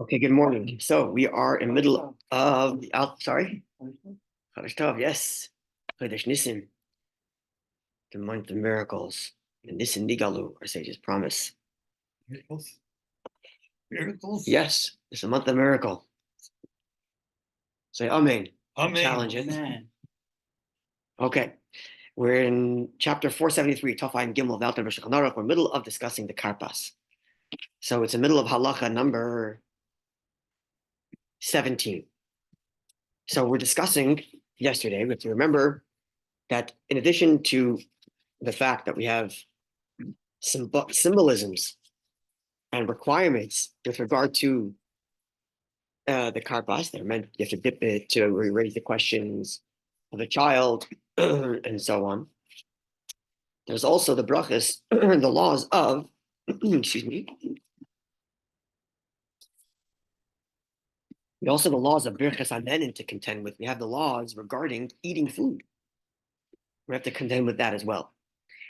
Okay, good morning. So we are in the middle of the sorry, Chodesh Tov, yes, Chodesh Nisan, the month of miracles, and Nisan Nigalu, our sages promise. Miracles? Miracles? Yes, it's a month of miracle. Say Amen. Amen. Challenge it. Amen. Okay, we're in chapter 473, Tafai and Gimel of Alter B'Shulchan Aruch. We're in the middle of discussing the Karpas. So it's the middle of halacha number 17. So we're discussing yesterday, but you remember that in addition to the fact that we have symbolisms and requirements with regard to the karpas, they're meant, you have to dip it to raise the questions of the child and so on. There's also the brachas, the laws of, excuse me, we also have the laws of birchas hanenin to contend with. We have the laws regarding eating food. We have to contend with that as well.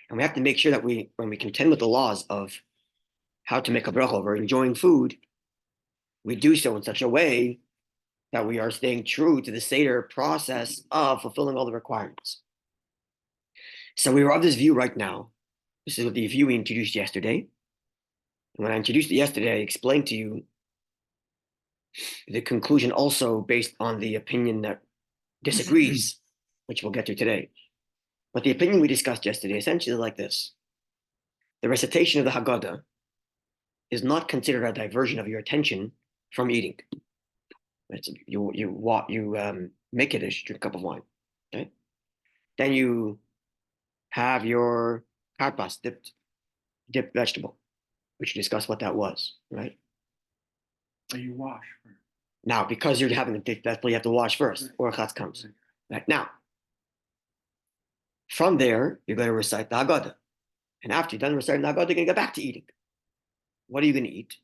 And we have to make sure that when we contend with the laws of how to make a bracha over enjoying food, we do so in such a way that we are staying true to the Seder process of fulfilling all the requirements. So we are of this view right now. This is the view we introduced yesterday. And when I introduced it yesterday, I explained to you the conclusion also based on the opinion that disagrees, which we'll get to today. But the opinion we discussed yesterday essentially is like this. The recitation of the Haggadah is not considered a diversion of your attention from eating. You make it a drink a cup of wine, okay? Then you have your karpas, dipped vegetable, which you discussed what that was, right? So you wash. Now, because you're having a dipped vegetable, you have to wash first, or chatz comes. Right now, from there, you're going to recite the Haggadah. And after you're done reciting the Haggadah, you're going to go back to eating. What are you going to eat?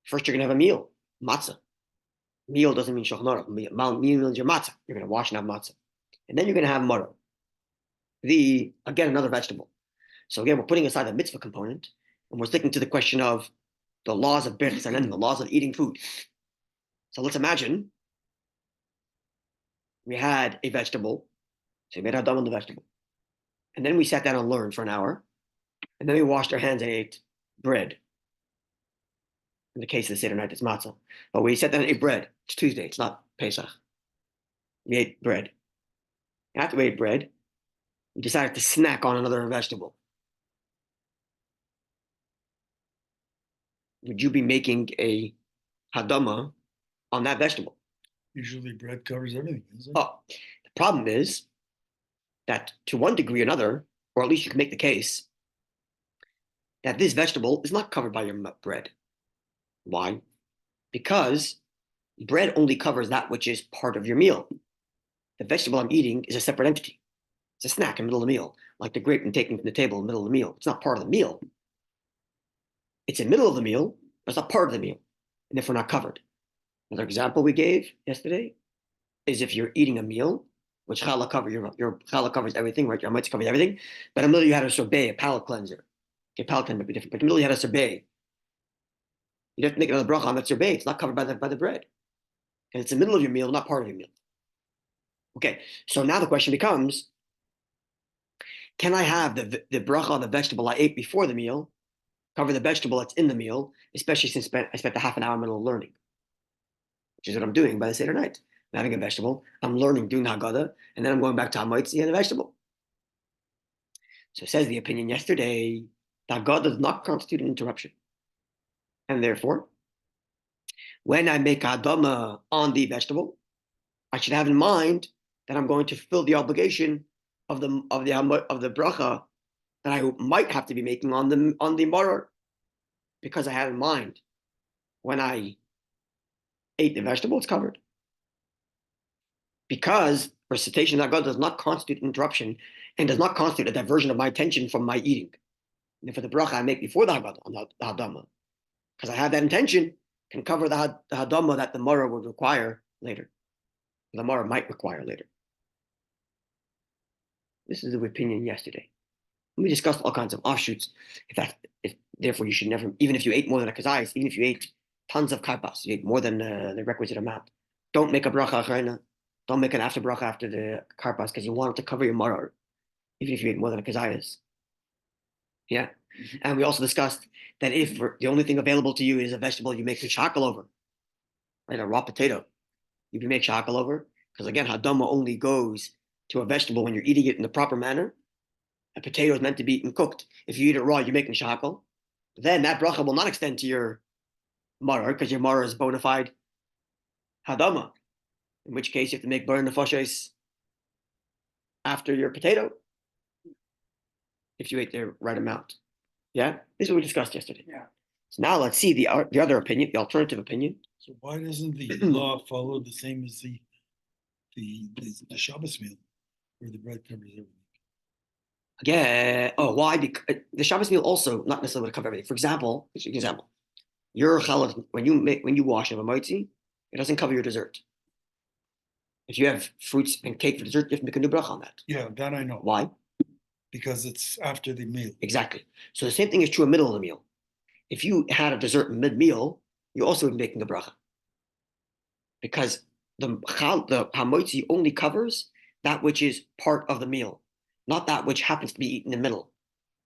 First, you're going to have a meal, matzah. Meal doesn't mean shulchan aruch. Meal means your matzah. You're going to wash and have matzah. And then you're going to have maror. Again, another vegetable. So again, we're putting aside the mitzvah component, and we're sticking to the question of the laws of birchas hanenin, the laws of eating food. So let's imagine we had a vegetable. So we made our dam on the vegetable. And then we sat down and learned for an hour. And then we washed our hands and ate bread. In the case of the Seder night, it's matzah. But we sat down and ate bread. It's Tuesday. It's not Pesach. We ate bread. After we ate bread, we decided to snack on another vegetable. Would you be making a hadama on that vegetable? Usually bread covers everything, isn't it? Oh, the problem is that to one degree or another, or at least you can make the case, that this vegetable is not covered by your bread. Why? Because bread only covers that which is part of your meal. The vegetable I'm eating is a separate entity. It's a snack in the middle of the meal, like the grape I'm taking from the table in the middle of the meal. It's not part of the meal. It's in the middle of the meal, but it's not part of the meal, and therefore not covered. Another example we gave yesterday is if you're eating a meal, which challah covers, your challah covers everything, right? Your mitzvah covers everything, but in the middle you had a sorbet, a palate cleanser. Okay, palate cleanser might be different, but in the middle you had a sorbet. You have to make another bracha on that sorbet. It's not covered by the bread. And it's the middle of your meal, not part of your meal. Okay, so now the question becomes, can I have the bracha on the vegetable I ate before the meal, cover the vegetable that's in the meal, especially since I spent a half an hour in the middle of learning, which is what I'm doing by the Seder night. I'm having a vegetable, I'm learning, doing the Haggadah, and then I'm going back to Hamoitzi and the vegetable. So says the opinion yesterday, the Haggadah does not constitute an interruption. And therefore, when I make Hadama on the vegetable, I should have in mind that I'm going to fulfill the obligation of the bracha that I might have to be making on the maror, because I had in mind when I ate the vegetable, it's covered. Because recitation of God does not constitute interruption and does not constitute a diversion of my attention from my eating. And for the bracha I make before the Haggadah on the Hadama, because I have that intention, can cover the Hadama that the maror would require later. The maror might require later. This is the opinion yesterday. We discussed all kinds of offshoots. Therefore, you should never, even if you ate more than a kazayas, even if you ate tons of karpas. You ate more than the requisite amount. Don't make a bracha achrona. Don't make an after bracha after the karpas because you want it to cover your maror, even if you ate more than a kazayas. Yeah. And we also discussed that if the only thing available to you is a vegetable, you make some shackle over, right? A raw potato. You can make shackle over because again, hadama only goes to a vegetable when you're eating it in the proper manner. A potato is meant to be eaten cooked. If you eat it raw, you're making shackle. Then that bracha will not extend to your maror because your maror is bona fide hadama. In which case, you have to make burn nefashos after your potato if you ate the right amount. Yeah, this is what we discussed yesterday. Yeah. So now let's see the other opinion, the alternative opinion. So why doesn't the law follow the same as the Shabbos meal, where the bread covers everything? Again, why? Because the Shabbos meal also not necessarily would cover everything. For example, your challah when you wash a motzi, it doesn't cover your dessert. If you have fruits and cake for dessert, you have to make a new bracha on that. Yeah, that I know. Why? Because it's after the meal. Exactly. So the same thing is true in the middle of the meal. If you had a dessert mid-meal, you also would be making the bracha. Because the hamotzi only covers that which is part of the meal, not that which happens to be eaten in the middle.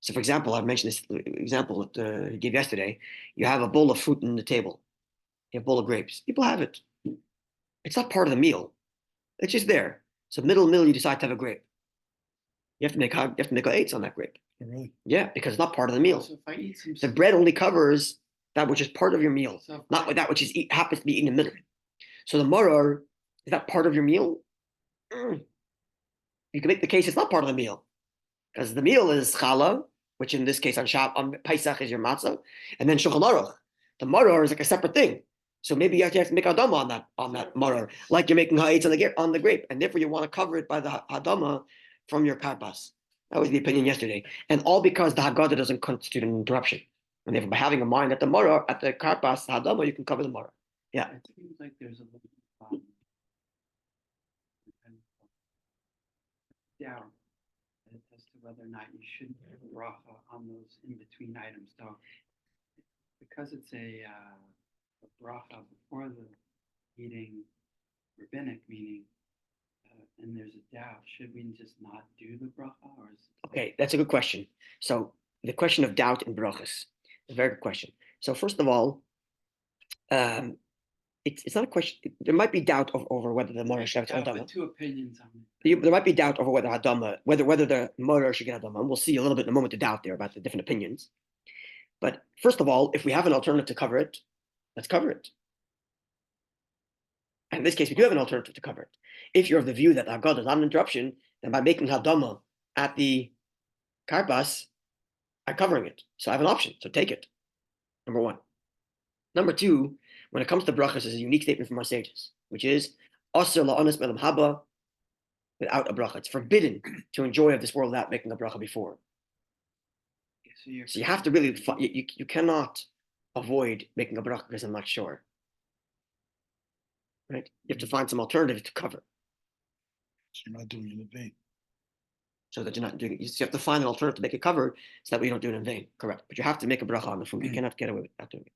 So, for example, I mentioned this example that I gave yesterday. You have a bowl of fruit on the table. You have a bowl of grapes. People have it. It's not part of the meal. It's just there. So, middle meal, you decide to have a grape. You have to make eights on that grape. Oh, really? Yeah, because it's not part of the meal. So if I eat some, The bread only covers that which is part of your meal, so if not I- that which is happens to be eaten in the middle. So the maror, is that part of your meal? You can make the case it's not part of the meal because the meal is challah, which in this case on Pesach is your matzah, and then shulchan aruch. The maror is like a separate thing. So maybe you have to make hadama on that maror, like you're making ha'etz on the grape, and therefore you want to cover it by the hadama from your karpas. That was the opinion yesterday, and all because the haggadah doesn't constitute an interruption, and therefore by having a mind at the maror at the karpas hadama, you can cover the maror. Yeah. It seems like there's a little doubt as to whether or not you should have a bracha on those in between items. So because it's a bracha before the eating rabbinic meaning, and there's a doubt, should we just not do the bracha, or is Okay, that's a good question. So the question of doubt in brachas, a very good question. So first of all, it's not a question. There might be doubt over whether the maror should have hadama. two opinions on it. There might be doubt over whether hadama, whether the maror should get hadama. We'll see a little bit in a moment the doubt there about the different opinions. But first of all, if we have an alternative to cover it, let's cover it. And in this case, we do have an alternative to cover it. If you're of the view that Haggadah is not an interruption, then by making hadama at the karpas, I'm covering it. So I have an option. So take it. Number one. Number two, when it comes to brachas, there's a unique statement from our sages, which is asr la'anas melam haba without a bracha. It's forbidden to enjoy of this world without making a bracha before. So you have to really you cannot avoid making a bracha because I'm not sure. Right? You have to find some alternative to cover. So you're not doing it in vain. So that you're not doing it. You have to find an alternative to make it cover so that we don't do it in vain. Correct. But you have to make a bracha on the food. You cannot get away without doing it.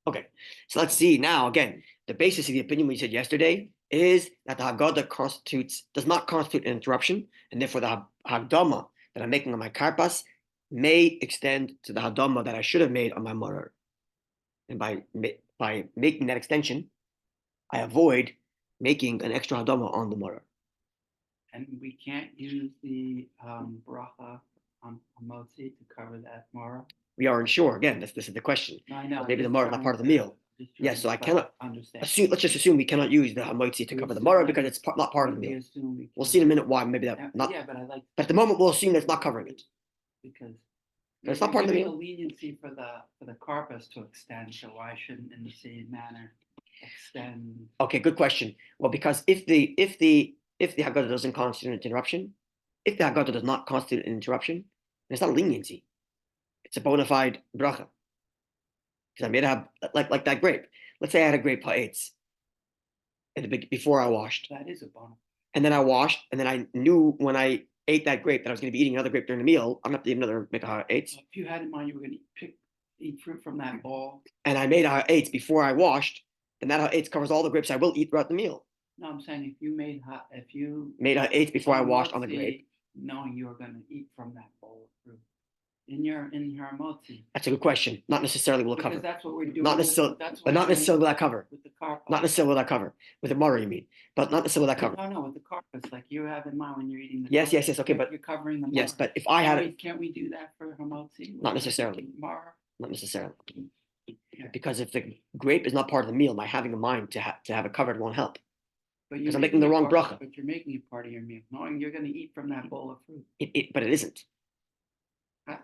Okay, so let's see now again. The basis of the opinion we said yesterday is that the Haggadah does not constitute an interruption, and therefore the Hagdama that I'm making on my karpas may extend to the Hadama that I should have made on my maror. And by making that extension, I avoid making an extra Hadama on the maror. And we can't use the bracha on motzi to cover that maror. We aren't sure. Again, this is the question. No, I know. Maybe the maror is not part of the meal. Yes, so I cannot understand. let's just assume we cannot use the hamotzi to cover the maror because it's not part of the meal. We'll see in a minute why. Maybe that not. Yeah, but I like. But at the moment, we'll assume that's not covering it. Because it's not part of the giving meal. a leniency for the karpas to extend, so why shouldn't in the same manner extend? Okay, good question. Well, because if the Haggadah doesn't constitute an interruption, if the Haggadah does not constitute an interruption, then it's not a leniency. It's a bona fide bracha. Because I made like that grape. Let's say I had a grape ha'etz before I washed. That is a bona. And then I washed, and then I knew when I ate that grape that I was going to be eating another grape during the meal. I'm not going to eat another make a ha'etz. If you had in mind you were going to pick eat fruit from that bowl. and I made ha'etz before I washed, then that ha'etz covers all the grapes I will eat throughout the meal. No, I'm saying if you Made ha'etz before I washed on the motzi, grape. knowing you were going to eat from that bowl of fruit in your motzi. That's a good question. Not necessarily will it Because cover. that's what we're doing. Not necessarily, but not necessarily will that cover. With the karpas. Not necessarily will that cover. With the maror, you mean, but not necessarily will that cover. No, with the karpas, like you have in mind when you're eating the Yes, yes, karpas, yes. Okay, but you're covering the yes, maror. but if I had it, Can't we do that for hamotzi? not necessarily. Maror? Not necessarily, Yeah. because if the grape is not part of the meal, my having in mind to have it covered won't help. But 'Cause I'm making the wrong bracha. But you're making it part of your meal, knowing you're going to eat from that bowl of fruit. But it isn't.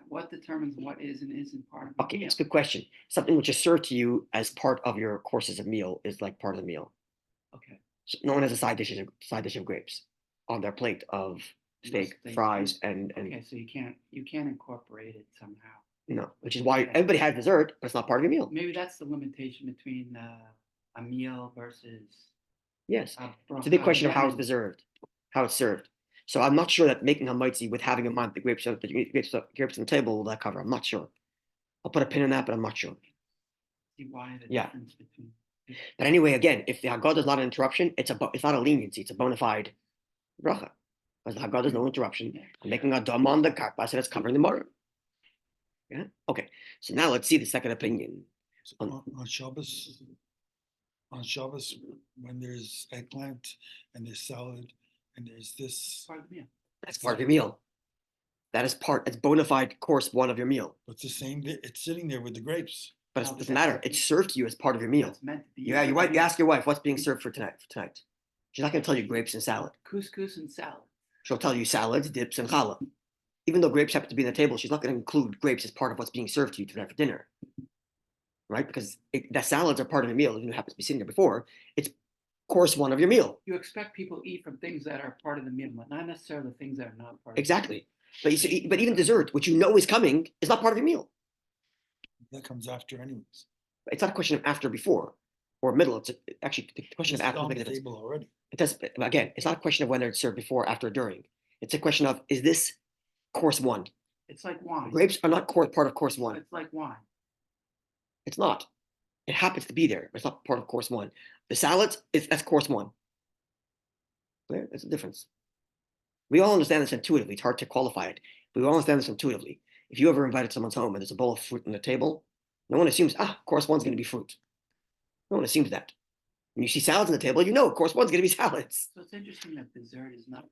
What determines what is and isn't part of the Okay, meal? it's a good question. Something which is served to you as part of your courses of meal is like part of the meal. Okay. So no one has a side dish of grapes on their plate of steak, fries, and Okay, so you can't incorporate it somehow. no, which is why everybody has dessert, but it's not part of your meal. Maybe that's the limitation between a meal versus Yes, a it's a big question of how it's bracha. preserved, how it's served. So I'm not sure that making hamaitzi with having in mind the grapes on the table will that cover. I'm not sure. I'll put a pin in that, but I'm not sure. See why the Yeah. difference between. But anyway, again, if the Haggadah is not an interruption, it's not a leniency, it's a bona fide bracha. Because the Haggadah is no interruption. Yeah. I'm making a dam on the karpas and it's covering the maror. Yeah. Okay. So now let's see the second opinion. So on Shabbos, when there's eggplant and there's salad and there's this, Part of the meal. That's part of your meal. That is it's bona fide course one of your meal. it's the same, it's sitting there with the grapes. But No, it but doesn't that's matter. okay. It's served to you as part of your meal. It's meant to be. Yeah, you ask your wife what's being served for tonight. She's not going to tell you grapes and salad. Couscous and salad. She'll tell you salads, dips, and challah. Even though grapes happen to be on the table, she's not going to include grapes as part of what's being served to you tonight for dinner. Right? Because the salads are part of the meal. Even though it happens to be sitting there before, it's course one of your meal. You expect people to eat from things that are part of the meal, but not necessarily things that are not part. Exactly. But you see, but even dessert, which you know is coming, is not part of your meal. That comes after anyways. It's not a question of after, before, or middle. It's actually the question It's of after. on the table already. It does, again, it's not a question of whether it's served before, after, or during. It's a question of, is this course one? It's like wine. Grapes are not part of course one. It's like wine. It's not. It happens to be there, but it's not part of course one. The salads, that's course one. Clear? There's a difference. We all understand this intuitively. It's hard to qualify it, but we all understand this intuitively. If you ever invited someone's home and there's a bowl of fruit on the table, no one assumes, course one's going to be fruit. No one assumes that. When you see salads on the table, you know course one's going to be salads. So it's interesting that dessert is not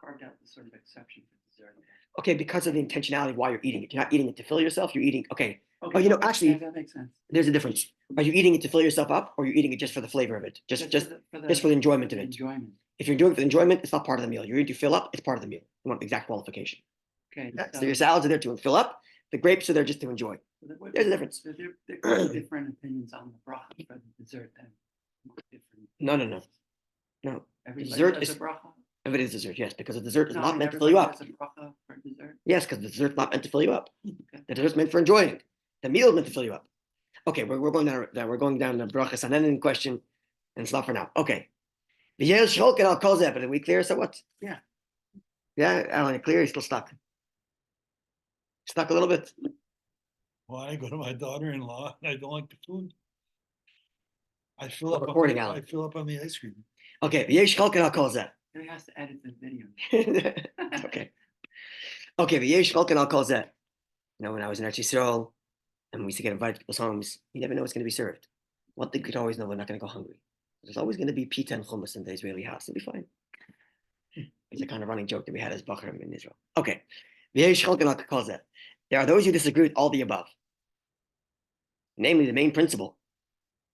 carved out the sort of exception for dessert. Okay, because of the intentionality of why you're eating it. You're not eating it to fill yourself. You're eating, okay. Okay, Oh, actually, that makes sense. there's a difference. Are you eating it to fill yourself up, or are you eating it just for the flavor of it? Just for the enjoyment of it. Enjoyment. If you're doing it for the enjoyment, it's not part of the meal. You're eating to fill up, it's part of the meal. You want the exact qualification. Okay. So your salads are there to fill up. The grapes are there just to enjoy. There's a difference. So there could be different opinions on the bracha for the dessert then. Different. No. Everybody Dessert does is a bracha? If it is dessert, yes, because the dessert is No, not meant to fill you up. everybody does a bracha for dessert? Yes, because the dessert's not meant to fill you up. Okay. The dessert's meant for enjoying. The meal is meant to fill you up. Okay, we're going down the brachas and then in question, and it's not for now. Okay. The Yale Shulk and I'll call that, but are we clear? So what? Yeah. Yeah, Alan, clear? He's still stuck. Stuck a little bit. When I go to my daughter-in-law and I don't like the food, I fill We're up. recording, Alan. I fill up on the ice cream. Okay, the Yale Shulk and I'll call that. He has to edit the video. Okay. Okay, the Yale Shulk and I'll call that. You know, when I was in Eretz Yisrael and we used to get invited to people's homes, you never know what's going to be served. One thing you could always know, we're not going to go hungry. There's always going to be pita and hummus in the Israeli house. It'll be fine. It's a kind of running joke that we had as Bachram in Israel. Okay. There are those who disagree with all the above. Namely, the main principle,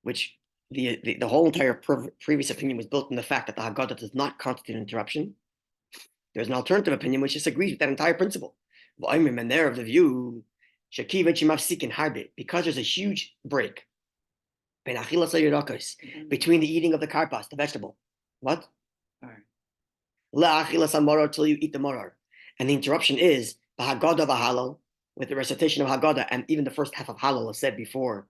which the whole entire previous opinion was built on the fact that the Haggadah does not constitute an interruption. There's an alternative opinion which disagrees with that entire principle. And they're of the view, because there's a huge break between the eating of the karpas, the vegetable. What? Till you eat the maror. And the interruption is the Haggadah v'halal, with the recitation of Haggadah, and even the first half of halal is said before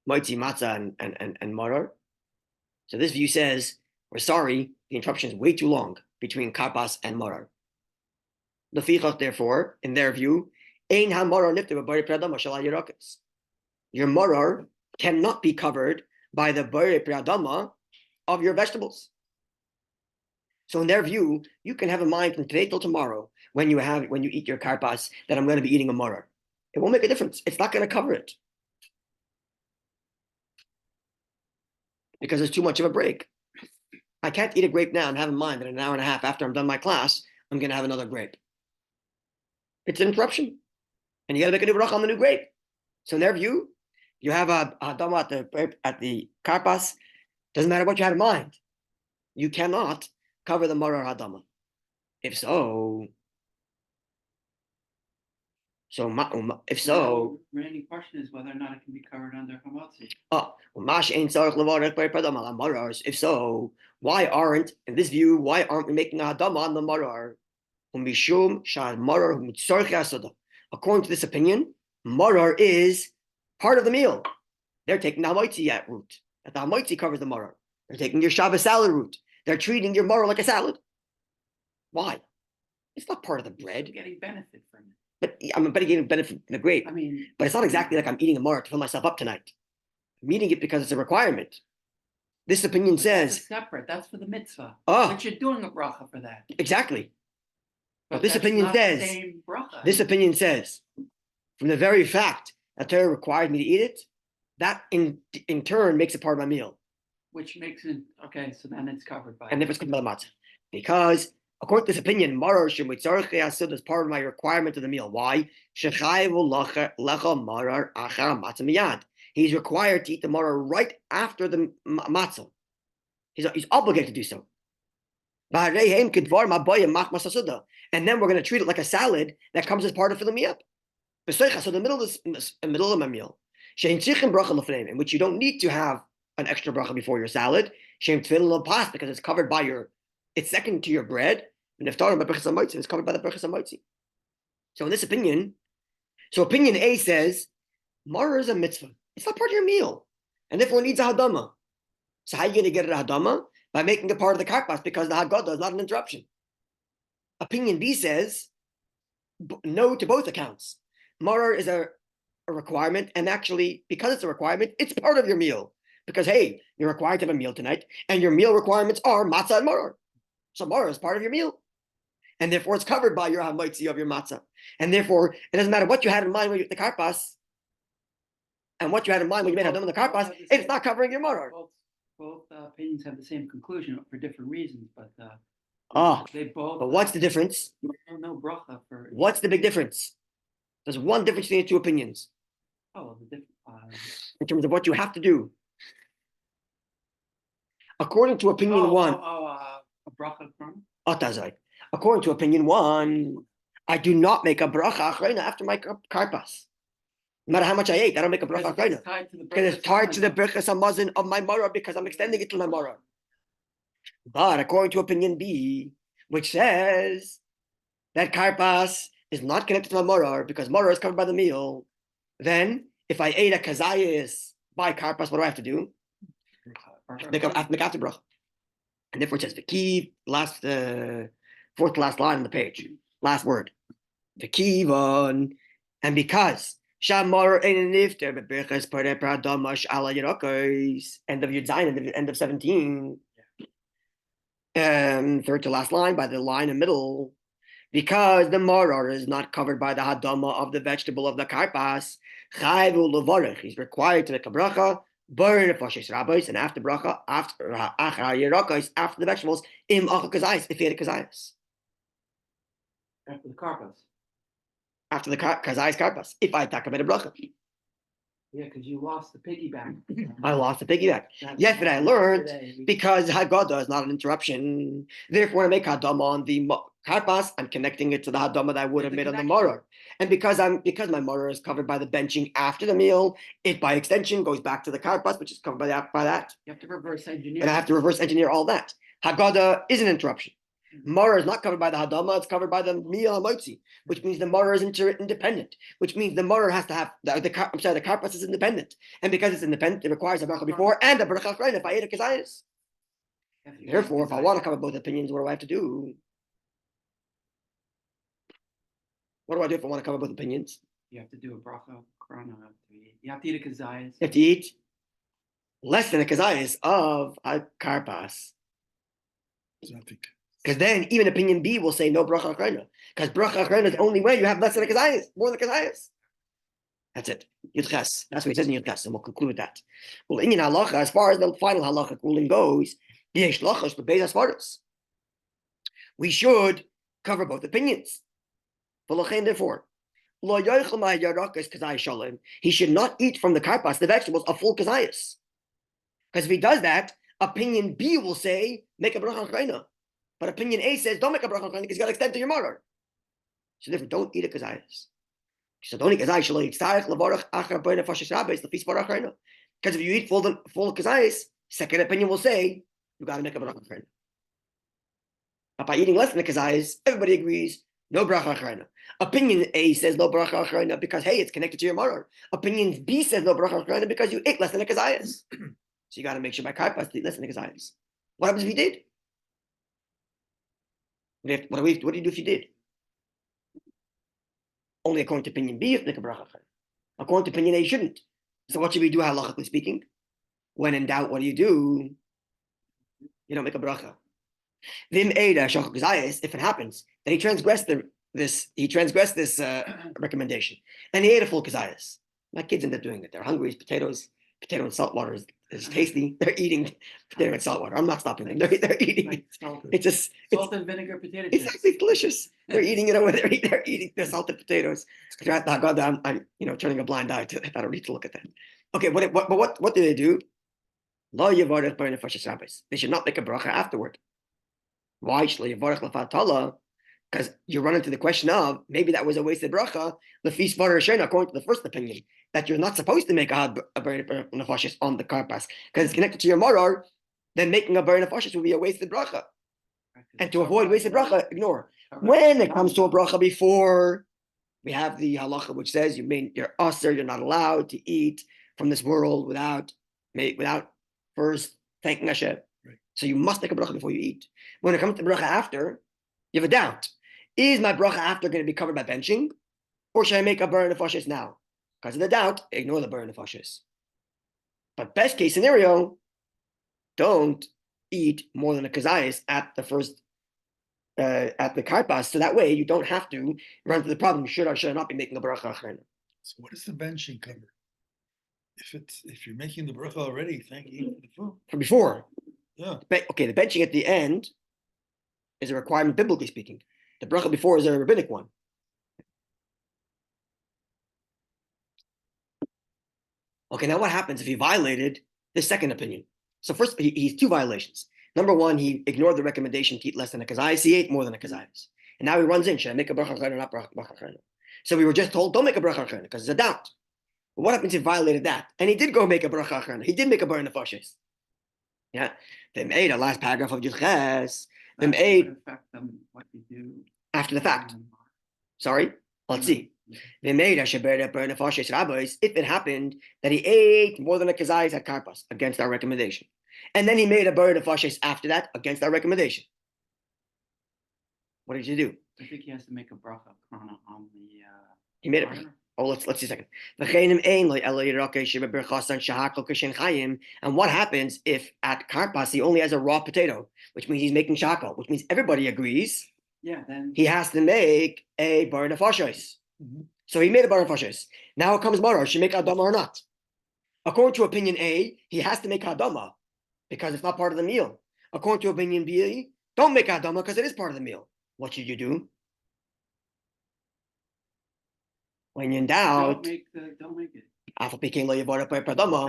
moitzi, matzah, and maror. So this view says, we're sorry, the interruption is way too long between karpas and maror. Lefichach, therefore, in their view, Ein ha-maror nifter b'borei pradama shel ha-yerokas. Your maror cannot be covered by the borei pradama of your vegetables. So in their view, you can have a mind from today till tomorrow when you eat your karpas that I'm going to be eating a maror. It won't make a difference. It's not going to cover it because there's too much of a break. I can't eat a grape now and have in mind that in an hour and a half after I'm done my class, I'm going to have another grape. It's an interruption. And you got to make a new bracha on the new grape. So in their view, you have a hadama at the karpas. Doesn't matter what you had in mind. You cannot cover the maror hadama. If so, The remaining question is whether or not it can be covered under hamotzi. If so, why aren't we making a hadama on the maror? According to this opinion, maror is part of the meal. They're taking the hamaitzi route. That the hamaitzi covers the maror. They're taking your Shabbos salad route. They're treating your maror like a salad. Why? It's not part of the bread. You're getting benefit from it. But I'm getting benefit from the grape. But it's not exactly like I'm eating a maror to fill myself up tonight. I'm eating it because it's a requirement. This opinion says that's separate. That's for the mitzvah. Oh, but you're doing a bracha for that. Exactly. But this opinion says this opinion says from the very fact that Torah required me to eat it, that in turn makes it part of my meal. Which makes it okay. So then it's covered by. And if it's covered by the matzah, because according to this opinion, maror shemitzarchei asud is part of my requirement of the meal. Why? He's required to eat the maror right after the matzah. He's obligated to do so. And then we're going to treat it like a salad that comes as part of filling me up. So the middle of my meal, in which you don't need to have an extra bracha before your salad, because it's covered by it's second to your bread, and it's covered by the brachas hamaitzi. So in this opinion, opinion A says, maror is a mitzvah. It's not part of your meal, and therefore it needs a hadama. So how are you going to get it a hadama? By making it part of the karpas, because the haggadah is not an interruption. Opinion B says, no to both accounts. Maror is a requirement, and actually, because it's a requirement, it's part of your meal. Because, hey, you're required to have a meal tonight, and your meal requirements are matzah and maror. So maror is part of your meal. And therefore, it's covered by your hamaitzi of your matzah. And therefore, it doesn't matter what you had in mind when you did the karpas, and what you had in mind when you made hadam in the karpas, it's not covering your maror. Both opinions have the same conclusion for different reasons, but they both. But what's the difference? No bracha for. What's the big difference? There's one difference between the two opinions. Oh, the difference. In terms of what you have to do. According to opinion one. A bracha from. According to opinion one, I do not make a bracha achrona after my karpas. No matter how much I ate, I don't make a bracha achrona. Because it's tied to the brachas hamazon of my maror, because I'm extending it to my maror. But according to opinion B, which says that karpas is not connected to my maror because maror is covered by the meal, then if I ate a kazayas by karpas, what do I have to do? I have to make after bracha. And therefore it says v'kiv, fourth to last line on the page, last word. V'kivon, and because Shamar ein nifter beberchas parei pradamash ala yerokos, end of Yud Zayin, end of 17. Third to last line by the line in the middle, because the maror is not covered by the hadama of the vegetable of the karpas, chayvu levarech, he's required to make a bracha, burn the fashes rabbis, and after bracha, after the vegetables, im achal kazayis, if he had a kazayis. After the karpas. After the kazayis karpas, if I talk about a bracha. Yeah, because you lost the piggyback. I lost the piggyback. Yes, but I learned because Haggadah is not an interruption. Therefore, when I make Hadama on the karpas, I'm connecting it to the Hadama that I would have made on the maror. And because my maror is covered by the benching after the meal, it by extension goes back to the karpas, which is covered by that. You have to reverse engineer. And I have to reverse engineer all that. Haggadah is an interruption. Maror is not covered by the hadama; it's covered by the meal hamotzi, which means the maror is independent. Which means the maror has to have the karpas is independent, and because it's independent, it requires a bracha before and a bracha after if I ate a kazayis. Therefore, if I want to cover both opinions, what do I have to do? What do I do if I want to cover both opinions? You have to do a bracha krana to eat. You have to eat a kazayas. You have to eat less than a kazayas of a karpas. Because then even opinion B will say no bracha achrona. Because bracha achrona is only when you have less than a kazayas, more than a kazayas. That's it. Yudches. That's what it says in Yudches, and we'll conclude with that. Well, in halacha, as far as the final halacha ruling goes, we should cover both opinions. Therefore, he should not eat from the karpas, the vegetables, a full kazayas. Because if he does that, opinion B will say, make a bracha achrona. But opinion A says, don't make a bracha achrona because you got to extend to your maror. So therefore, don't eat a kazayas. So don't eat kazayas. Because if you eat full kazayas, second opinion will say, you got to make a bracha achrona. But by eating less than a kazayas, everybody agrees, no bracha achrona. Opinion A says no bracha achrona because, hey, it's connected to your maror. Opinion B says no bracha achrona because you ate less than a kazayas. So you got to make sure by karpas to eat less than a kazayas. What happens if you did? What do you do if you did? Only according to opinion B, if make a bracha achrona. According to opinion A, you shouldn't. So what should we do, halachically speaking? When in doubt, what do? You don't make a bracha. If it happens that he transgressed this recommendation, and he ate a full kazayas. My kids end up doing it. They're hungry. Potato and salt water is tasty. They're eating potato and salt water. I'm not stopping them. They're eating. Like salt and vinegar potato chips. Exactly, it's delicious. They're eating it over there. They're eating the salted potatoes. I'm turning a blind eye to it. I don't need to look at that. Okay, what do they do? They should not make a bracha afterward. Why? Because you run into the question of maybe that was a wasted bracha. According to the first opinion, that you're not supposed to make a bar nefashis on the karpas because it's connected to your maror. Then making a bar nefashis will be a wasted bracha. And to avoid wasted bracha, ignore. When it comes to a bracha before, we have the halacha which says you're usher, you're not allowed to eat from this world without first thanking Hashem. Right. So you must make a bracha before you eat. When it comes to bracha after, you have a doubt. Is my bracha after going to be covered by benching? Or should I make a bar nefashis now? Because of the doubt, ignore the bar nefashis. But best case scenario, don't eat more than a kazayas at the first at the karpas, so that way you don't have to run into the problem. Should or should I not be making a bracha achrona? So what does the benching cover? If you're making the bracha already, thank you for the food. From before. Yeah. Okay, the benching at the end is a requirement, biblically speaking. The bracha before is a rabbinic one. Okay, now what happens if he violated the second opinion? So first, he's two violations. Number one, he ignored the recommendation to eat less than a kazayas. He ate more than a kazayas. And now he runs in, should I make a bracha achrona or not bracha achrona? So we were just told, don't make a bracha achrona because it's a doubt. But what happens if he violated that? And he did go make a bracha achrona. He did make a bar nefashis. Yeah. They made a last paragraph of Yudches. They made what you do after the fact. Sorry? Let's see. They made a sheber bar nefashis rabbis if it happened that he ate more than a kazayas at karpas against our recommendation. And then he made a bar nefashis after that against our recommendation. What did you do? I think he has to make a bracha krana on the. He made it. Oh, let's see a second. And what happens if at karpas he only has a raw potato, which means he's making shakal, which means everybody agrees. Yeah, then He has to make a bar nefashis. So he made a bar nefashis. Now it comes maror. Should he make adama or not? According to opinion A, he has to make adama because it's not part of the meal. According to opinion B, don't make adama because it is part of the meal. What should you do? When you're in doubt, don't make it. do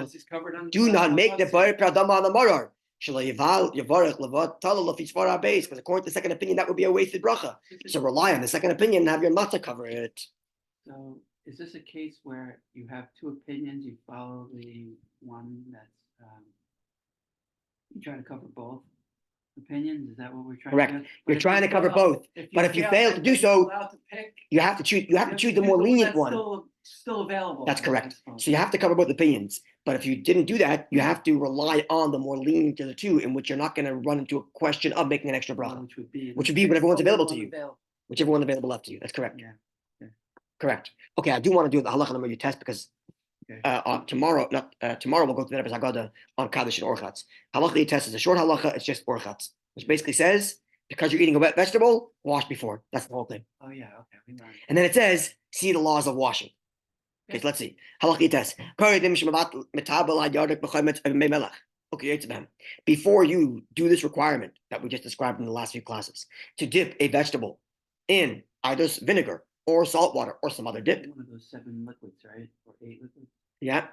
He's covered on not make the bar pradama on the maror. Because according to the second opinion, that would be a wasted bracha. So rely on the second opinion and have your matzah cover it. So is this a case where you have two opinions, you follow the one that's you try to cover both opinions? Is that what we're trying Correct. to do? You're trying to cover both. But if you fail to do so, you have to choose the more lenient one. Still available. That's correct. So you have to cover both opinions. But if you didn't do that, you have to rely on the more lenient of the two, in which you're not going to run into a question of making an extra bracha, which would be what everyone's available to you. Whichever one available left to you. That's correct. Yeah. Correct. Okay, I do want to do the halacha number you test because tomorrow we'll go to the Rebbe's Haggadah on Kaddish and Orchatz. Halacha you test is a short halacha. It's just Orchatz, which basically says because you're eating a wet vegetable, wash before. That's the whole thing. Oh yeah, okay. We learned. And then it says, see the laws of washing. Okay, so let's see. Halacha test. Okay, before you do this requirement that we just described in the last few classes, to dip a vegetable in either vinegar or salt water or some other dip. One of those 7 liquids, right? Or 8 liquids. Yeah.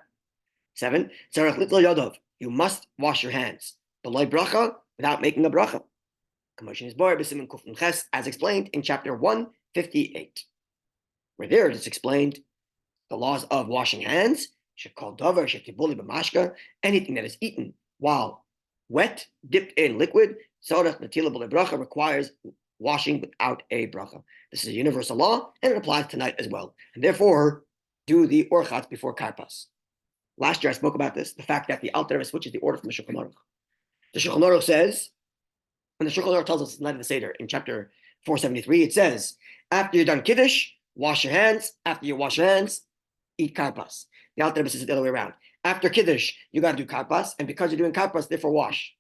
7. You must wash your hands. Bracha without making a bracha. As explained in chapter 158. Where there it is explained the laws of washing hands. Anything that is eaten while wet, dipped in liquid, requires washing without a bracha. This is a universal law, and it applies tonight as well. And therefore, do the orchatz before karpas. Last year I spoke about this, the fact that the Alter Rebbe switches the order from the Shulchan Aruch. The Shulchan Aruch says, and the Shulchan Aruch tells us in the Seder in chapter 473, it says, after you're done Kiddush, wash your hands. After you wash your hands, eat karpas. The Alter Rebbe says it the other way around. After Kiddush, you got to do karpas, and because you're doing karpas, therefore wash.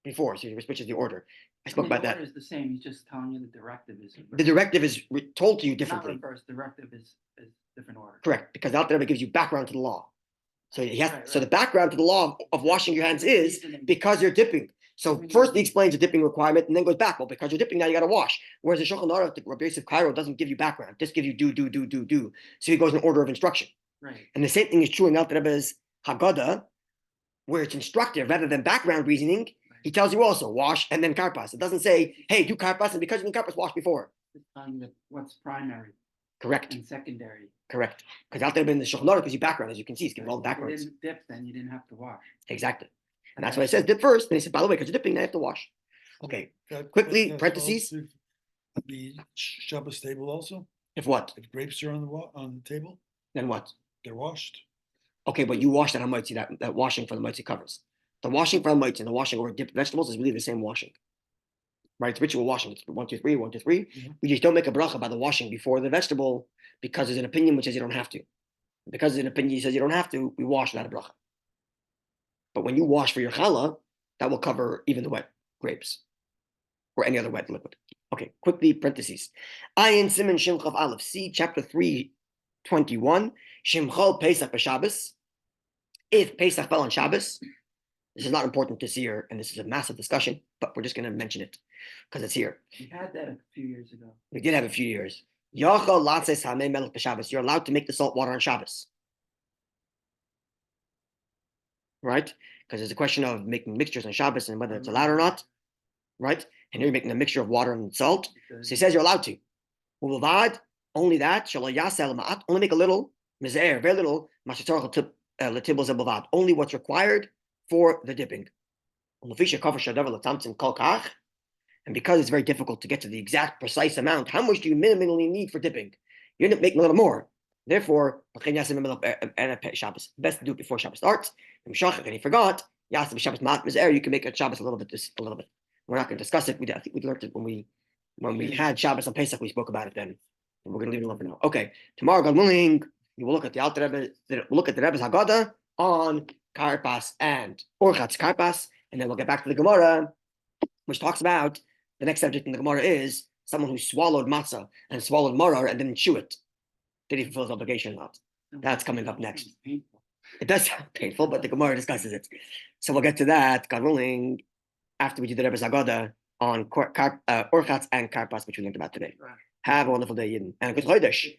Before, so he switches the order. I spoke about that. The order is the same. He's just telling you the directive is. The directive is told to you differently. Not reverse. Directive is different order. Correct, because the Alter Rebbe gives you background to the law. So he has. Right. So the background to the law of washing your hands is because you're dipping. So first he explains the dipping requirement and then goes back. Well, because you're dipping now, you got to wash. Whereas the Shulchan Aruch, the Rabbi Yosef Cairo doesn't give you background. Just gives you do. So he goes in order of instruction. Right. And the same thing is true in Alter Rebbe's Haggadah, where it's instructive rather than background reasoning. Right. He tells you also wash and then karpas. It doesn't say, hey, do karpas, and because you do karpas, wash before. It's telling you what's primary. Correct. And secondary. Correct. Because Alter Rebbe in the Shulchan Aruch gives you background, as you can see, it's giving all the backgrounds. If you didn't dip, then you didn't have to wash. Exactly. And that's why it says dip first. And he said, by the way, because you're dipping, now you have to wash. Okay. Quickly, parentheses. The Shabbos table also? If what? If grapes are on the table? Then what? They're washed. Okay, but you wash that hamitzi, that washing for the mitzi covers. The washing for the mitzi and the washing over dipped vegetables is really the same washing. Right? It's ritual washing. It's 1, 2, 3, 1, 2, 3. Mm-hmm. We just don't make a bracha by the washing before the vegetable because there's an opinion which says you don't have to. Because there's an opinion that says you don't have to, we wash without a bracha. But when you wash for your challah, that will cover even the wet grapes or any other wet liquid. Okay, quickly, parentheses. Ayin Siman Shimchav Aleph. See chapter 3:21. Shimchol Pesach b'Shabbos. If Pesach fell on Shabbos, this is not important this year, and this is a massive discussion, but we're just going to mention it because it's here. We had that a few years ago. We did have a few years. Yachal Latzes Hamei Melech b'Shabbos. You're allowed to make the salt water on Shabbos. Right? Because there's a question of making mixtures on Shabbos and whether it's allowed or not. Right? And here you're making a mixture of water and salt. So he says you're allowed to. Only that. Only make a little. Very little. Only what's required for the dipping. And because it's very difficult to get to the exact precise amount, how much do you minimally need for dipping? You end up making a little more. Therefore, best to do it before Shabbos starts. And he forgot, you can make a Shabbos a little bit. We're not going to discuss it. I think we learned it when we had Shabbos on Pesach. We spoke about it then. And we're going to leave it alone for now. Okay, tomorrow, God willing, we will look at the Alter Rebbe. We'll look at the Rebbe's Haggadah on Karpas and Orchatz Karpas, and then we'll get back to the Gemara, which talks about the next subject in the Gemara is someone who swallowed matzah and swallowed maror and didn't chew it. Did he fulfill his obligation or not? That's coming up next. It does sound painful, but the Gemara discusses it. So we'll get to that, God willing, after we do the Rebbe's Haggadah on Orchatz and Karpas, which we learned about today. Have a wonderful day, Yidden. And a good Chodesh.